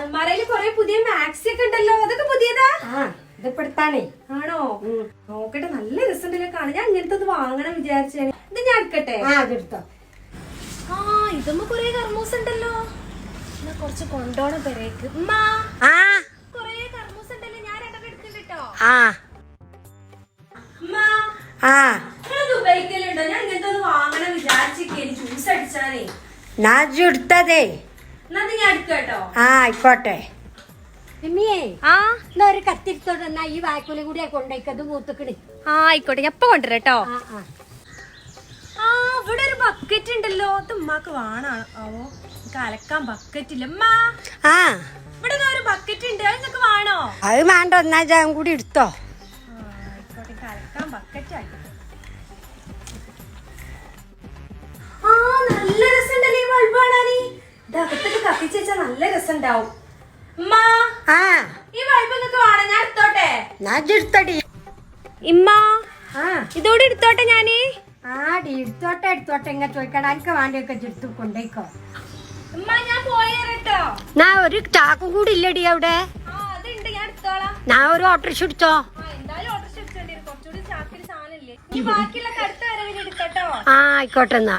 അൽമാരയില് കൊറേ പുതിയ മാക്സി ഒക്കെ ഉണ്ടല്ലോ, അതൊക്കെ പുതിയതാ? ഇതിപ്പെടുത്താണേ. ആണോ? നോക്കട്ടെ, നല്ല രസമുണ്ടല്ലോ കാണാൻ. ഞാൻ ഇങ്ങനത്തെ ഒന്ന് വാങ്ങണം വിചാരിച്ചേ. ഇത് ഞാൻ എടുക്കട്ടെ? അതെടുത്തോ. ആ, ഇതുമ്മ കൊറേ കർമൂസ് ഉണ്ടല്ലോ. എന്നാ കുറച്ച് കൊണ്ടോണം പെരേക്ക്. കൊറേ കർമൂസ് ഉണ്ടല്ലോ, ഞാൻ രണ്ടൊക്കെ എടുക്കണ്ടോ? ഉപയോഗിക്കലുണ്ടോ? ഞാൻ ഇങ്ങനത്തെ ഒന്ന് വാങ്ങണം വിചാരിച്ചിരിക്കേ, ജ്യൂസ് അടിച്ചാലേ. എടുത്തതേ. എന്നാ ഞാൻ എടുക്കട്ടോ? ആയിക്കോട്ടെ. ഒരു കത്തിരിത്തോടെ ഈ വായ്പൂലി കൂടി കൊണ്ടേക്കത് മൂത്തുക്കണ്. ആയിക്കോട്ടെ, ഞാൻ ഇപ്പൊ കൊണ്ടുവരട്ടോ. ഇവിടെ ഒരു ബക്കറ്റ് ഉണ്ടല്ലോ, അത് ഉമ്മാക്ക് വേണോ? കലക്കാൻ ബക്കറ്റ് ഇല്ല. ഇവിടെ ഒരു ബക്കറ്റ് ഉണ്ട്, അത് നിങ്ങക്ക് വേണോ? അത് വേണ്ട, ഒന്നാ ജാം കൂടി എടുത്തോ. ആയിക്കോട്ടെ, കലക്കാൻ ബക്കറ്റ് ആയി. നല്ല രസമുണ്ടല്ലേ ഈ ബൾബ് കാണാന്. ഇത് അകത്തൊക്കെ കത്തിച്ച് വെച്ചാ നല്ല രസമുണ്ടാവും. ഈ ബൾബ് നിങ്ങക്ക് വേണോ? ഞാൻ എടുത്തോട്ടെ? എടുത്തോടി. ഇമ്മ, ഇതോടെ എടുത്തോട്ടെ ഞാന്? എടുത്തോട്ടെ ഇങ്ങനെ ചോദിക്കണ. എനിക്ക് വേണ്ടിയൊക്കെ എടുത്തു കൊണ്ടേക്കോ. ഞാൻ പോയേരട്ടോ. ഒരു ചാക്കും കൂടി ഇല്ലടി അവിടെ. അതുണ്ട്, ഞാൻ എടുത്തോളാം. ഒരു ഓട്ടോറിക്ഷ എടുത്തോ. എന്തായാലും ഓട്ടോറിക്ഷ എടുത്തോണ്ടി, കുറച്ചുകൂടി ചാക്കിൽ സാധനം ഇല്ലേ. ബാക്കിയുള്ള അടുത്ത വരവിന് എടുക്കട്ടോ. ആയിക്കോട്ടെ എന്നാ.